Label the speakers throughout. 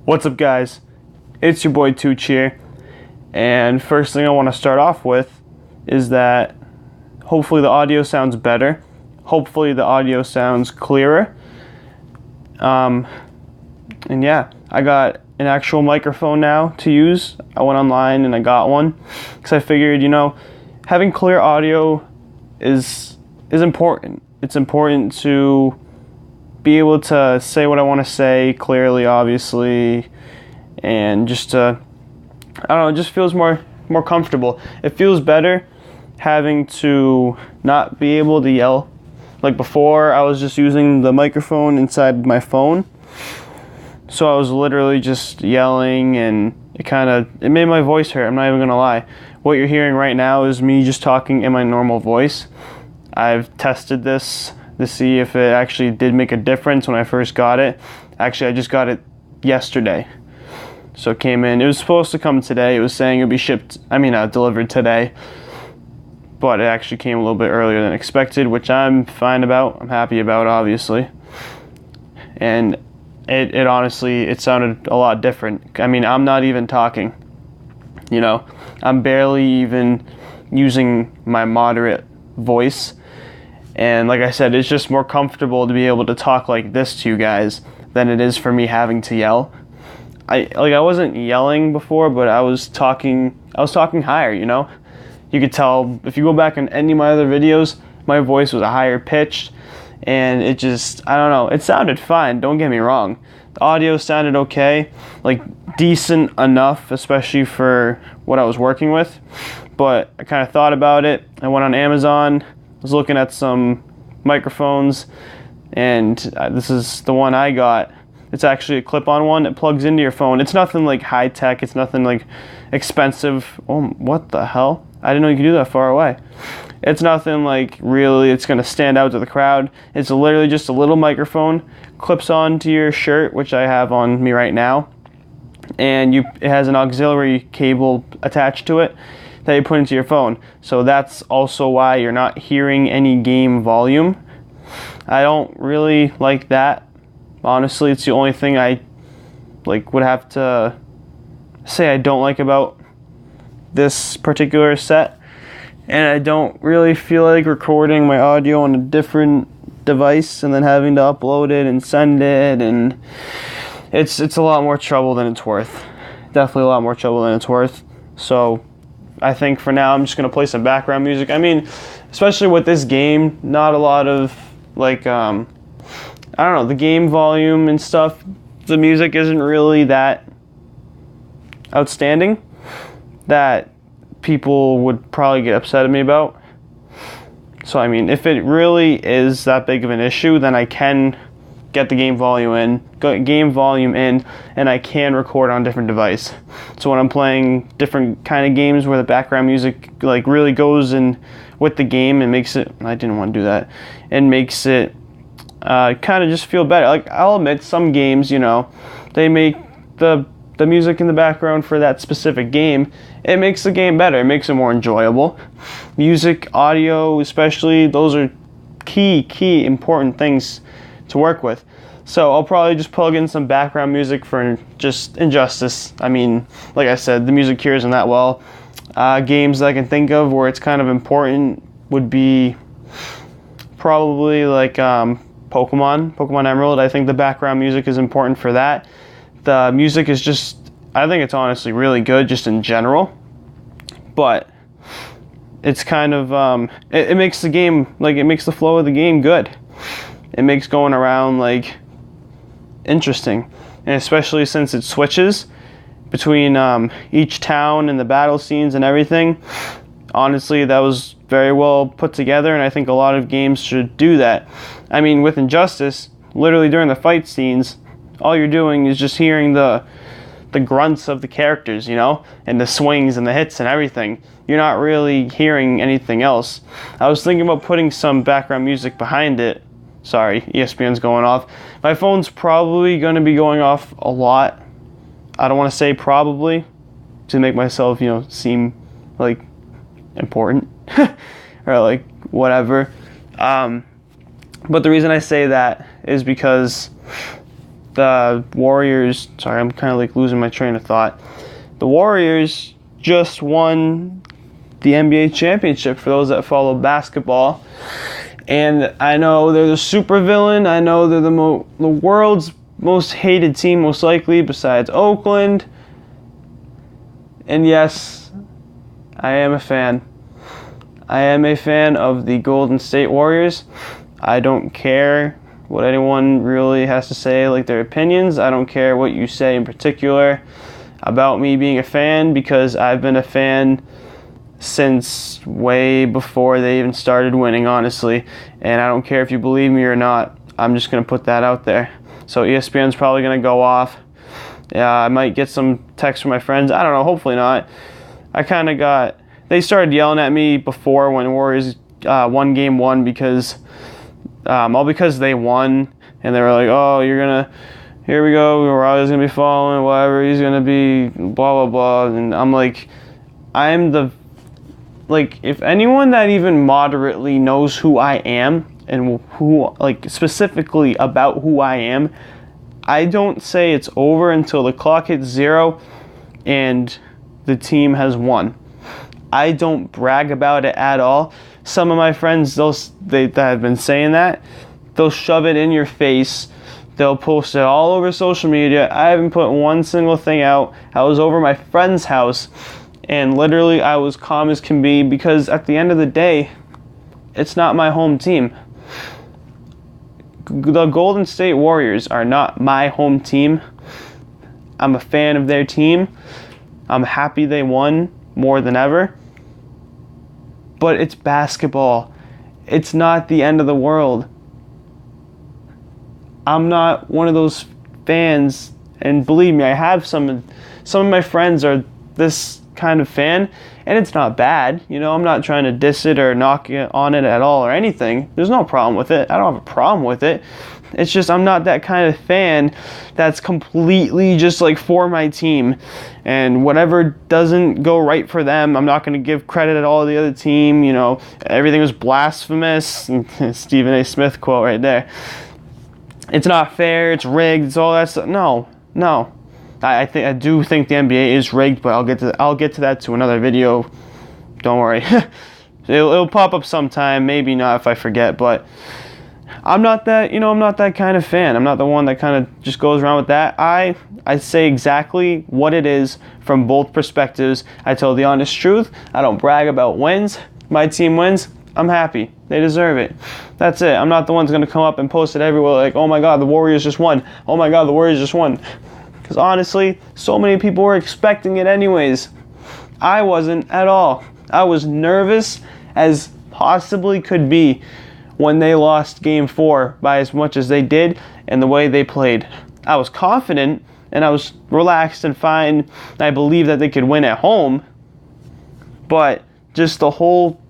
Speaker 1: What's up, guys? It's your boy Tooch here, and first thing I want to start off with is that hopefully the audio sounds better. Hopefully the audio sounds clearer. And yeah, I got an actual microphone now to use. I went online and I got one because I figured, having clear audio is important. It's important to be able to say what I want to say clearly, obviously, and just it just feels more comfortable. It feels better having to not be able to yell. Like before, I was just using the microphone inside my phone, so I was literally just yelling, and it made my voice hurt. I'm not even gonna lie. What you're hearing right now is me just talking in my normal voice. I've tested this to see if it actually did make a difference when I first got it. Actually, I just got it yesterday. So it came in. It was supposed to come today. It was saying it would be delivered today. But it actually came a little bit earlier than expected, which I'm fine about. I'm happy about, obviously. And it honestly, it sounded a lot different. I mean, I'm not even talking. I'm barely even using my moderate voice. And like I said, it's just more comfortable to be able to talk like this to you guys than it is for me having to yell. I wasn't yelling before, but I was talking higher, You could tell if you go back in any of my other videos, my voice was a higher pitched, and it just, I don't know, it sounded fine, don't get me wrong. The audio sounded okay, like decent enough, especially for what I was working with. But I kind of thought about it. I went on Amazon, was looking at some microphones, and this is the one I got. It's actually a clip-on one that plugs into your phone. It's nothing like high-tech, it's nothing like expensive. Oh, what the hell? I didn't know you could do that far away. It's nothing like really it's gonna stand out to the crowd. It's literally just a little microphone, clips onto your shirt, which I have on me right now, and it has an auxiliary cable attached to it that you put into your phone. So that's also why you're not hearing any game volume. I don't really like that. Honestly, it's the only thing I would have to say I don't like about this particular set. And I don't really feel like recording my audio on a different device and then having to upload it and send it, and it's a lot more trouble than it's worth. Definitely a lot more trouble than it's worth. So I think for now I'm just going to play some background music. I mean, especially with this game, not a lot of the game volume and stuff. The music isn't really that outstanding that people would probably get upset at me about. So I mean, if it really is that big of an issue, then I can get the game volume in, and I can record on a different device. So when I'm playing different kind of games where the background music really goes in with the game and makes it, I didn't want to do that, and makes it kind of just feel better. I'll admit, some games, they make the music in the background for that specific game. It makes the game better. It makes it more enjoyable. Music, audio, especially, those are key important things to work with. So I'll probably just plug in some background music for just Injustice. I mean, like I said, the music here isn't that well. Games that I can think of where it's kind of important would be probably Pokemon Emerald. I think the background music is important for that. The music is just, I think it's honestly really good just in general. But it's kind of, it makes the game, it makes the flow of the game good. It makes going around interesting, and especially since it switches between each town and the battle scenes and everything. Honestly, that was very well put together, and I think a lot of games should do that. I mean, with Injustice, literally during the fight scenes, all you're doing is just hearing the grunts of the characters, and the swings and the hits and everything. You're not really hearing anything else. I was thinking about putting some background music behind it. Sorry, ESPN's going off. My phone's probably going to be going off a lot. I don't want to say probably to make myself, seem important or whatever. But the reason I say that is because the Warriors, sorry, I'm kind of like losing my train of thought. The Warriors just won the NBA championship for those that follow basketball. And I know they're the supervillain. I know they're the world's most hated team, most likely, besides Oakland. And yes, I am a fan. I am a fan of the Golden State Warriors. I don't care what anyone really has to say, like their opinions. I don't care what you say in particular about me being a fan, because I've been a fan since way before they even started winning, honestly. And I don't care if you believe me or not. I'm just going to put that out there. So ESPN's probably going to go off. Yeah, I might get some texts from my friends. I don't know, hopefully not. They started yelling at me before when Warriors won game 1 because they won, and they were like, oh, here we go, we're always going to be following, whatever, he's going to be blah, blah, blah. And I'm like, if anyone that even moderately knows who I am and who, like, specifically about who I am, I don't say it's over until the clock hits 0 and the team has won. I don't brag about it at all. Some of my friends, that have been saying that, they'll shove it in your face. They'll post it all over social media. I haven't put one single thing out. I was over my friend's house, and literally I was calm as can be, because at the end of the day, it's not my home team. The Golden State Warriors are not my home team. I'm a fan of their team. I'm happy they won more than ever. But it's basketball. It's not the end of the world. I'm not one of those fans, and believe me, I have some of my friends are this kind of fan, and it's not bad. You know, I'm not trying to diss it or knock on it at all or anything. There's no problem with it. I don't have a problem with it. It's just I'm not that kind of fan that's completely just like for my team, and whatever doesn't go right for them, I'm not going to give credit at all to the other team. You know, everything was blasphemous. Stephen A. Smith quote right there. It's not fair. It's rigged. It's all that stuff. No. I do think the NBA is rigged, but I'll get to that to another video. Don't worry. It'll pop up sometime. Maybe not if I forget, but I'm not that kind of fan. I'm not the one that kind of just goes around with that. I say exactly what it is from both perspectives. I tell the honest truth. I don't brag about wins. My team wins, I'm happy. They deserve it. That's it. I'm not the one that's going to come up and post it everywhere like, oh my God, the Warriors just won. Oh my God, the Warriors just won. Because honestly, so many people were expecting it anyways. I wasn't at all. I was nervous as possibly could be when they lost Game 4 by as much as they did and the way they played. I was confident and I was relaxed and fine. I believed that they could win at home. But just the whole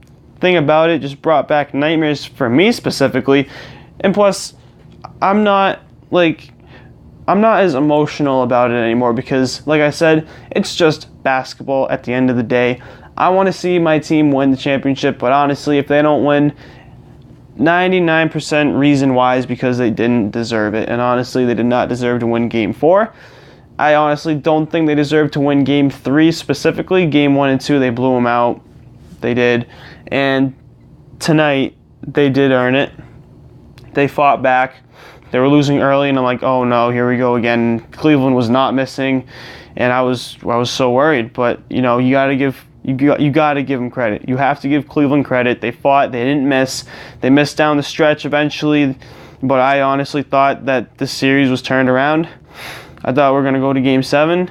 Speaker 1: thing about it just brought back nightmares for me specifically. And plus, I'm not as emotional about it anymore because, like I said, it's just basketball at the end of the day. I want to see my team win the championship, but honestly, if they don't win, 99% reason why is because they didn't deserve it. And honestly, they did not deserve to win Game 4. I honestly don't think they deserve to win Game 3 specifically. Game 1 and 2, they blew them out. They did. And tonight, they did earn it. They fought back. They were losing early, and I'm like, oh no, here we go again. Cleveland was not missing, and I was so worried. But you know, you got to give them credit. You have to give Cleveland credit. They fought. They didn't miss. They missed down the stretch eventually, but I honestly thought that the series was turned around. I thought we were gonna go to Game 7,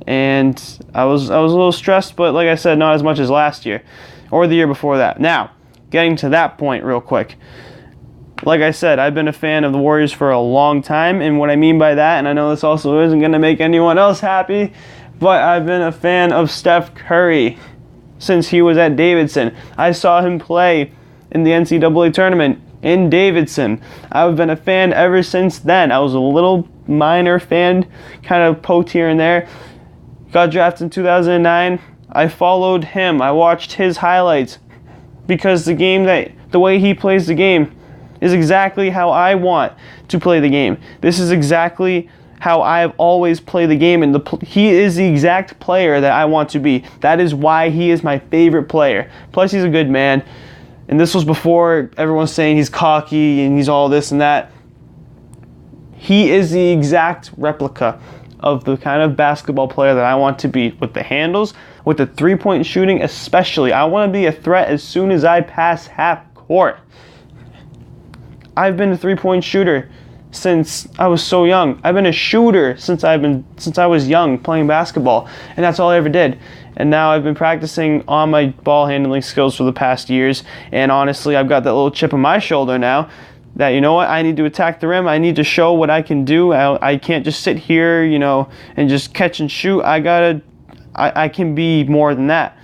Speaker 1: and I was a little stressed, but like I said, not as much as last year or the year before that. Now, getting to that point real quick. Like I said, I've been a fan of the Warriors for a long time, and what I mean by that, and I know this also isn't going to make anyone else happy, but I've been a fan of Steph Curry since he was at Davidson. I saw him play in the NCAA tournament in Davidson. I've been a fan ever since then. I was a little minor fan, kind of poked here and there. Got drafted in 2009. I followed him. I watched his highlights because the way he plays the game, is exactly how I want to play the game. This is exactly how I've always played the game, and he is the exact player that I want to be. That is why he is my favorite player. Plus, he's a good man, and this was before everyone's saying he's cocky and he's all this and that. He is the exact replica of the kind of basketball player that I want to be, with the handles, with the three-point shooting especially. I want to be a threat as soon as I pass half court. I've been a three-point shooter since I was so young. I've been a shooter since I was young playing basketball, and that's all I ever did. And now I've been practicing on my ball handling skills for the past years, and honestly, I've got that little chip on my shoulder now that, you know what, I need to attack the rim. I need to show what I can do. I can't just sit here, and just catch and shoot. I can be more than that.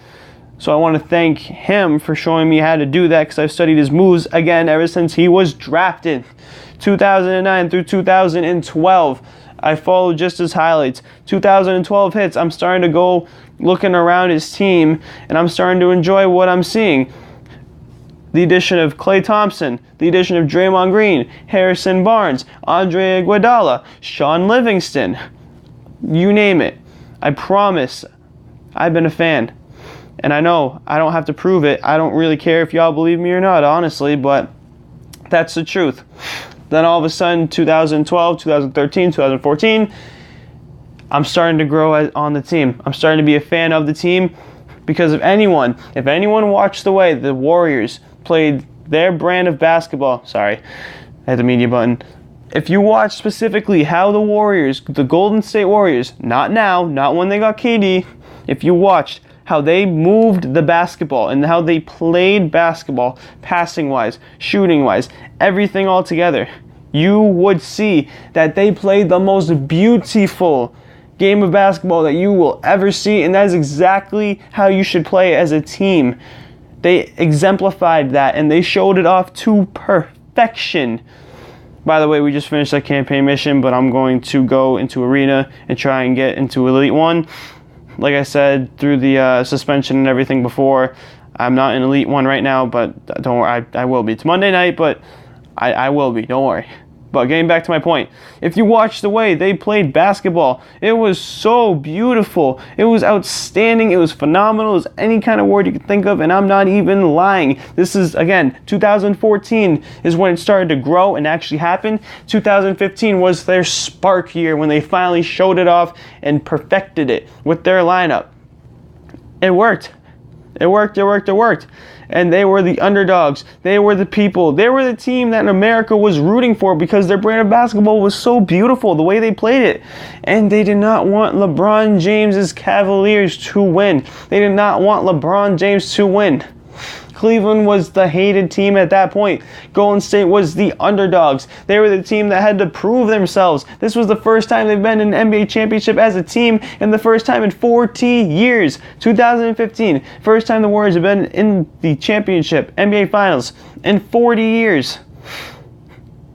Speaker 1: So I want to thank him for showing me how to do that, because I've studied his moves, again, ever since he was drafted. 2009 through 2012, I followed just his highlights. 2012 hits, I'm starting to go looking around his team, and I'm starting to enjoy what I'm seeing. The addition of Klay Thompson, the addition of Draymond Green, Harrison Barnes, Andre Iguodala, Sean Livingston, you name it. I promise, I've been a fan. And I know I don't have to prove it. I don't really care if y'all believe me or not, honestly, but that's the truth. Then all of a sudden, 2012, 2013, 2014, I'm starting to grow on the team. I'm starting to be a fan of the team because if anyone watched the way the Warriors played their brand of basketball, sorry, I had the media button. If you watch specifically how the Warriors, the Golden State Warriors, not now, not when they got KD, if you watched how they moved the basketball and how they played basketball, passing-wise, shooting-wise, everything all together, you would see that they played the most beautiful game of basketball that you will ever see, and that is exactly how you should play as a team. They exemplified that, and they showed it off to perfection. By the way, we just finished that campaign mission, but I'm going to go into Arena and try and get into Elite 1. Like I said, through the suspension and everything before, I'm not in Elite 1 right now, but don't worry, I will be. It's Monday night, but I will be, don't worry. But getting back to my point, if you watch the way they played basketball, it was so beautiful. It was outstanding. It was phenomenal. It was any kind of word you could think of, and I'm not even lying. This is, again, 2014 is when it started to grow and actually happen. 2015 was their spark year when they finally showed it off and perfected it with their lineup. It worked. It worked. And they were the underdogs. They were the people. They were the team that America was rooting for because their brand of basketball was so beautiful, the way they played it. And they did not want LeBron James's Cavaliers to win. They did not want LeBron James to win. Cleveland was the hated team at that point. Golden State was the underdogs. They were the team that had to prove themselves. This was the first time they've been in an NBA championship as a team, and the first time in 40 years. 2015, first time the Warriors have been in the championship, NBA Finals, in 40 years.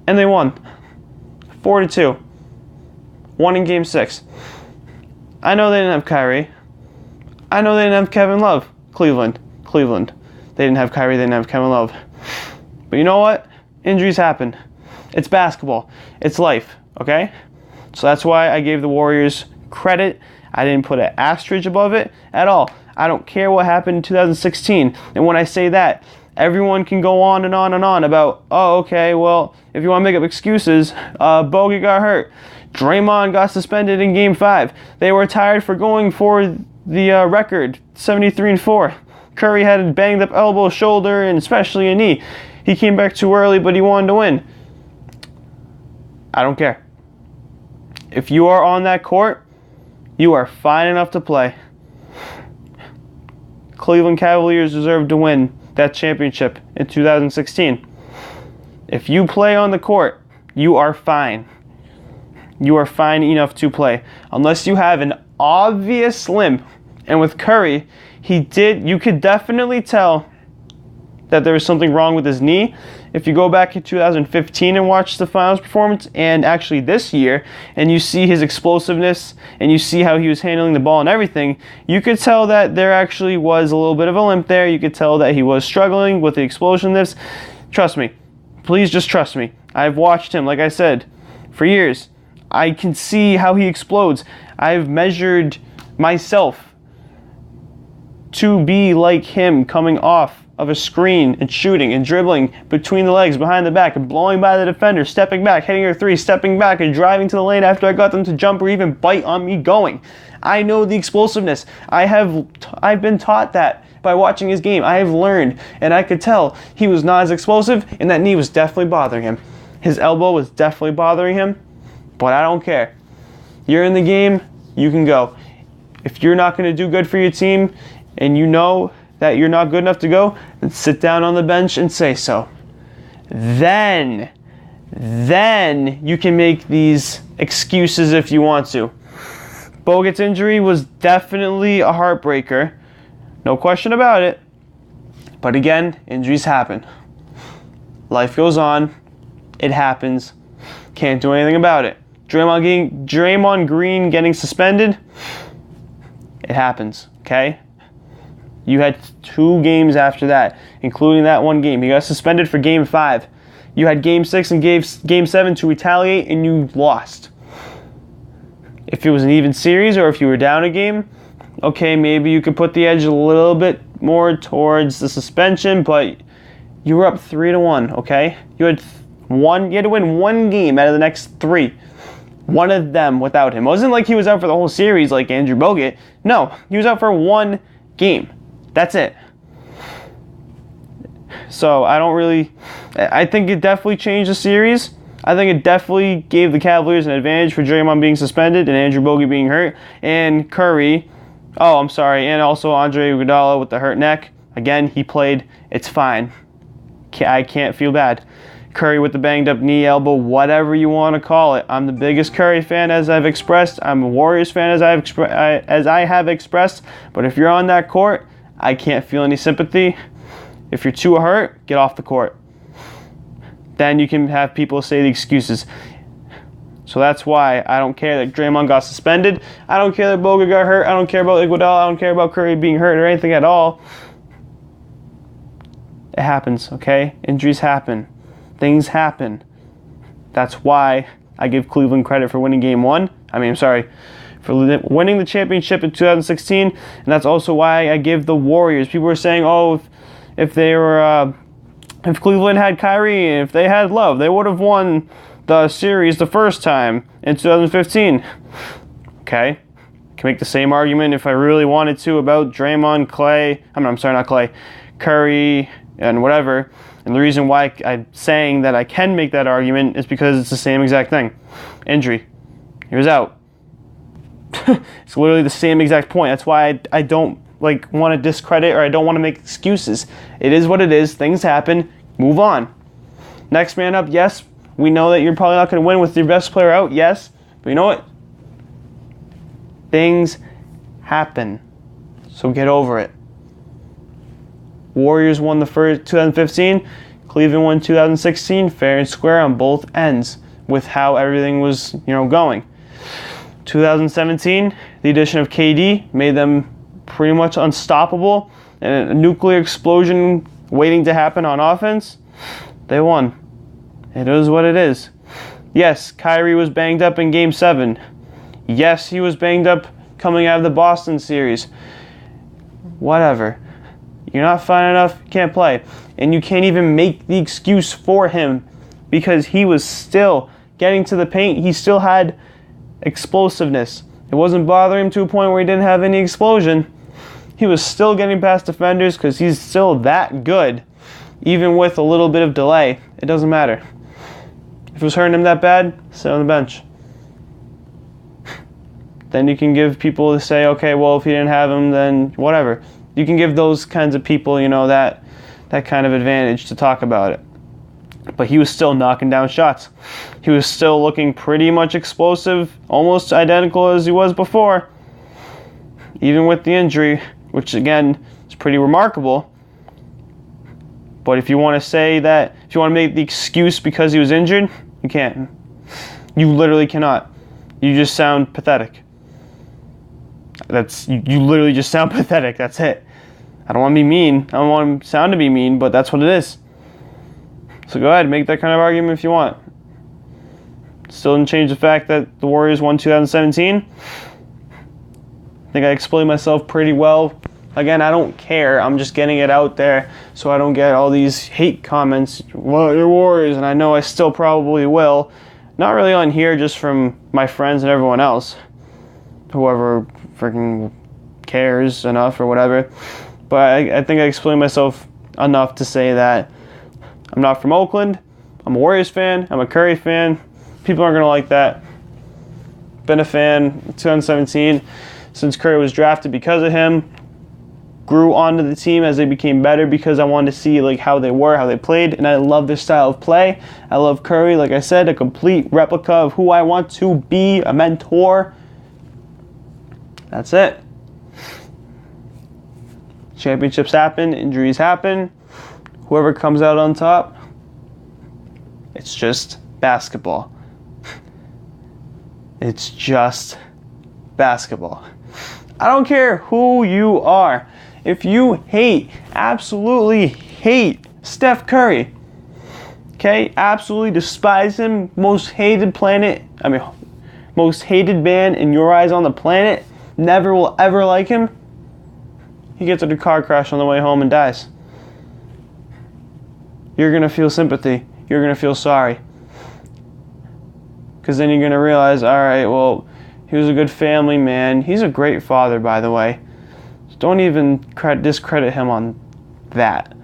Speaker 1: And they won. 4-2. Won in Game 6. I know they didn't have Kyrie. I know they didn't have Kevin Love. Cleveland. They didn't have Kyrie, they didn't have Kevin Love. But you know what? Injuries happen. It's basketball. It's life, okay? So that's why I gave the Warriors credit. I didn't put an asterisk above it at all. I don't care what happened in 2016. And when I say that, everyone can go on and on and on about, oh, okay, well, if you want to make up excuses, Bogut got hurt. Draymond got suspended in Game 5. They were tired for going for the record, 73-4. Curry had a banged up elbow, shoulder, and especially a knee. He came back too early, but he wanted to win. I don't care. If you are on that court, you are fine enough to play. Cleveland Cavaliers deserve to win that championship in 2016. If you play on the court, you are fine. You are fine enough to play. Unless you have an obvious limp. And with Curry, you could definitely tell that there was something wrong with his knee. If you go back in 2015 and watch the finals performance, and actually this year, and you see his explosiveness, and you see how he was handling the ball and everything, you could tell that there actually was a little bit of a limp there. You could tell that he was struggling with the explosiveness. Trust me, Please just trust me. I've watched him, like I said, for years. I can see how he explodes. I've measured myself to be like him, coming off of a screen and shooting and dribbling between the legs, behind the back, and blowing by the defender, stepping back, hitting her three, stepping back, and driving to the lane after I got them to jump or even bite on me going. I know the explosiveness. I've been taught that by watching his game. I have learned, and I could tell he was not as explosive, and that knee was definitely bothering him. His elbow was definitely bothering him, but I don't care. You're in the game, you can go. If you're not going to do good for your team, and you know that you're not good enough to go, then sit down on the bench and say so. Then you can make these excuses if you want to. Bogut's injury was definitely a heartbreaker. No question about it. But again, injuries happen. Life goes on. It happens. Can't do anything about it. Draymond Green getting suspended. It happens, okay? You had 2 games after that, including that one game. You got suspended for Game 5. You had Game 6 and Game 7 to retaliate, and you lost. If it was an even series or if you were down a game, okay, maybe you could put the edge a little bit more towards the suspension, but you were up 3-1, okay? You had to win 1 game out of the next 3. One of them without him. It wasn't like he was out for the whole series like Andrew Bogut. No, he was out for 1 game. That's it. So I think it definitely changed the series. I think it definitely gave the Cavaliers an advantage for Draymond being suspended and Andrew Bogut being hurt. And and also Andre Iguodala with the hurt neck. Again, he played. It's fine. I can't feel bad. Curry with the banged up knee, elbow, whatever you want to call it. I'm the biggest Curry fan, as I've expressed. I'm a Warriors fan, as I have expressed. But if you're on that court, I can't feel any sympathy. If you're too hurt, get off the court. Then you can have people say the excuses. So that's why I don't care that Draymond got suspended. I don't care that Bogut got hurt. I don't care about Iguodala. I don't care about Curry being hurt or anything at all. It happens, okay? Injuries happen. Things happen. That's why I give Cleveland credit for winning Game 1. For winning the championship in 2016. And that's also why I give the Warriors. People were saying, if Cleveland had Kyrie and if they had Love, they would have won the series the first time in 2015. Okay. I can make the same argument if I really wanted to about Draymond, Curry, and whatever. And the reason why I'm saying that I can make that argument is because it's the same exact thing. Injury. He was out. It's literally the same exact point. That's why I don't want to discredit, or I don't want to make excuses. It is what it is. Things happen. Move on. Next man up, yes. We know that you're probably not going to win with your best player out, yes. But you know what? Things happen. So get over it. Warriors won the first 2015. Cleveland won 2016. Fair and square on both ends with how everything was, going. 2017, the addition of KD made them pretty much unstoppable. And a nuclear explosion waiting to happen on offense. They won. It is what it is. Yes, Kyrie was banged up in Game 7. Yes, he was banged up coming out of the Boston series. Whatever. You're not fine enough, you can't play. And you can't even make the excuse for him because he was still getting to the paint. He still had explosiveness. It wasn't bothering him to a point where he didn't have any explosion. He was still getting past defenders because he's still that good. Even with a little bit of delay, it doesn't matter. If it was hurting him that bad, sit on the bench. Then you can give people to say, okay, well, if he didn't have him, then whatever. You can give those kinds of people, that kind of advantage to talk about it. But he was still knocking down shots. He was still looking pretty much explosive, almost identical as he was before. Even with the injury, which again is pretty remarkable. But if you want to make the excuse because he was injured, you can't. You literally cannot. You just sound pathetic. You literally just sound pathetic. That's it. I don't want to be mean. I don't want to sound to be mean, but that's what it is. So go ahead, make that kind of argument if you want. Still didn't change the fact that the Warriors won 2017. I think I explained myself pretty well. Again, I don't care. I'm just getting it out there so I don't get all these hate comments. Well, you're Warriors, and I know I still probably will. Not really on here, just from my friends and everyone else. Whoever freaking cares enough or whatever. But I think I explained myself enough to say that I'm not from Oakland. I'm a Warriors fan. I'm a Curry fan. People aren't going to like that. Been a fan in 2017 since Curry was drafted because of him. Grew onto the team as they became better because I wanted to see like how they were, how they played, and I love their style of play. I love Curry, like I said, a complete replica of who I want to be, a mentor. That's it. Championships happen, injuries happen. Whoever comes out on top, it's just basketball. It's just basketball. I don't care who you are. If you hate, absolutely hate Steph Curry, okay, absolutely despise him, most hated man in your eyes on the planet, never will ever like him, he gets in a car crash on the way home and dies. You're going to feel sympathy. You're going to feel sorry. Because then you're going to realize, all right, well, he was a good family man. He's a great father, by the way. Don't even discredit him on that.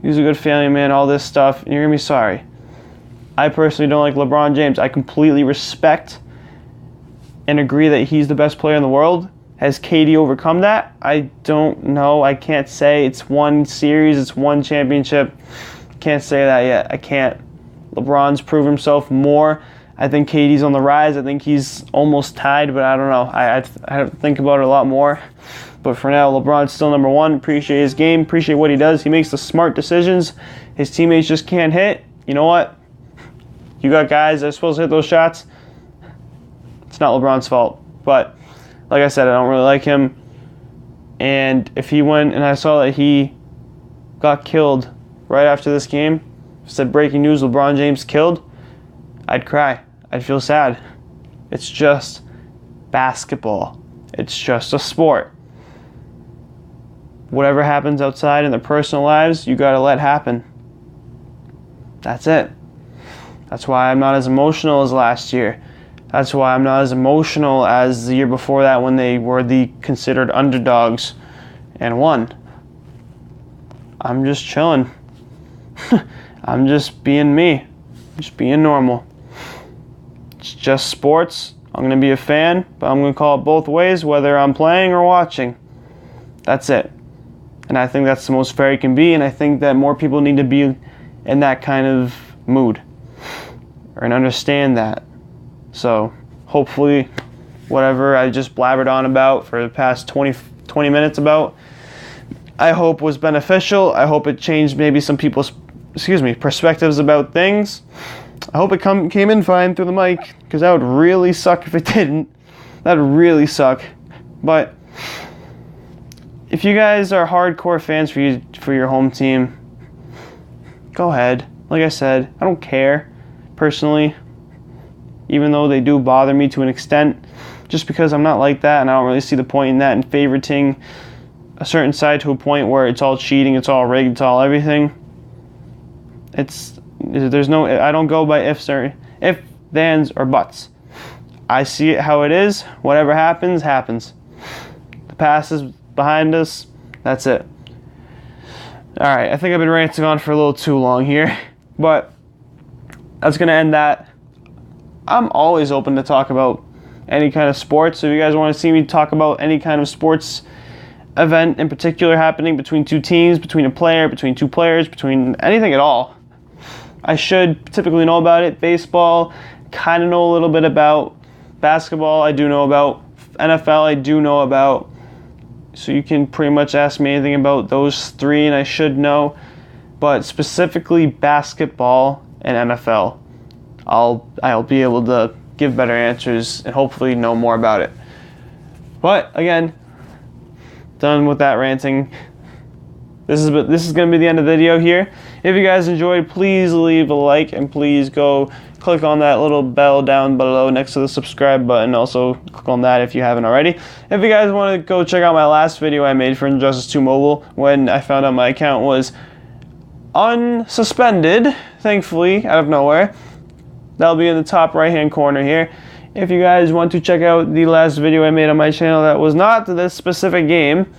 Speaker 1: He was a good family man, all this stuff, and you're going to be sorry. I personally don't like LeBron James. I completely respect and agree that he's the best player in the world. Has KD overcome that? I don't know. I can't say. It's one series. It's one championship. Can't say that yet. I can't. LeBron's proved himself more. I think KD's on the rise. I think he's almost tied, but I don't know. I have to think about it a lot more. But for now, LeBron's still number one. Appreciate his game. Appreciate what he does. He makes the smart decisions. His teammates just can't hit. You know what? You got guys that are supposed to hit those shots. It's not LeBron's fault. But like I said, I don't really like him. And if he went and I saw that he got killed right after this game, said breaking news, LeBron James killed, I'd cry. I'd feel sad. It's just basketball. It's just a sport. Whatever happens outside in their personal lives, you gotta let happen. That's it. That's why I'm not as emotional as last year. That's why I'm not as emotional as the year before that when they were the considered underdogs and won. I'm just chilling. I'm just being me. Just being normal. It's just sports. I'm going to be a fan, but I'm going to call it both ways, whether I'm playing or watching. That's it. And I think that's the most fair it can be, and I think that more people need to be in that kind of mood and understand that. So hopefully whatever I just blabbered on about for the past 20 minutes about, I hope was beneficial. I hope it changed maybe some people's perspectives about things. I hope it came in fine through the mic, because that would really suck if it didn't. That would really suck. But if you guys are hardcore fans for your home team, go ahead. Like I said, I don't care personally, even though they do bother me to an extent, just because I'm not like that and I don't really see the point in that and favoriting a certain side to a point where it's all cheating, it's all rigged, it's all everything. I don't go by ifs, thans, or buts. I see it how it is. Whatever happens, happens. The past is behind us. That's it. Alright, I think I've been ranting on for a little too long here, but that's going to end that. I'm always open to talk about any kind of sports. So if you guys want to see me talk about any kind of sports event in particular happening between two teams, between a player, between two players, between anything at all, I should typically know about it. Baseball, kind of know a little bit about. Basketball, I do know about. NFL, I do know about. So you can pretty much ask me anything about those three and I should know. But specifically basketball and NFL, I'll be able to give better answers and hopefully know more about it. But again, done with that ranting. this is going to be the end of the video here. If you guys enjoyed, please leave a like, and please go click on that little bell down below next to the subscribe button. Also click on that if you haven't already. If you guys want to go check out my last video I made for Injustice 2 Mobile, when I found out my account was unsuspended, thankfully, out of nowhere, that'll be in the top right hand corner here. If you guys want to check out the last video I made on my channel that was not this specific game,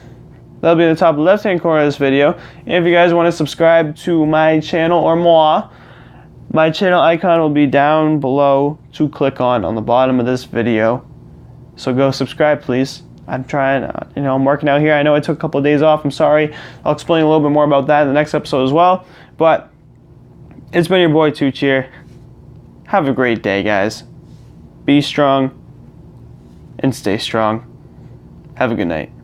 Speaker 1: that'll be in the top left hand corner of this video. And if you guys want to subscribe to my channel or moi, my channel icon will be down below to click on the bottom of this video. So go subscribe, please. I'm trying, I'm working out here. I know I took a couple of days off. I'm sorry. I'll explain a little bit more about that in the next episode as well. But it's been your boy 2Cheer. Have a great day, guys. Be strong and stay strong. Have a good night.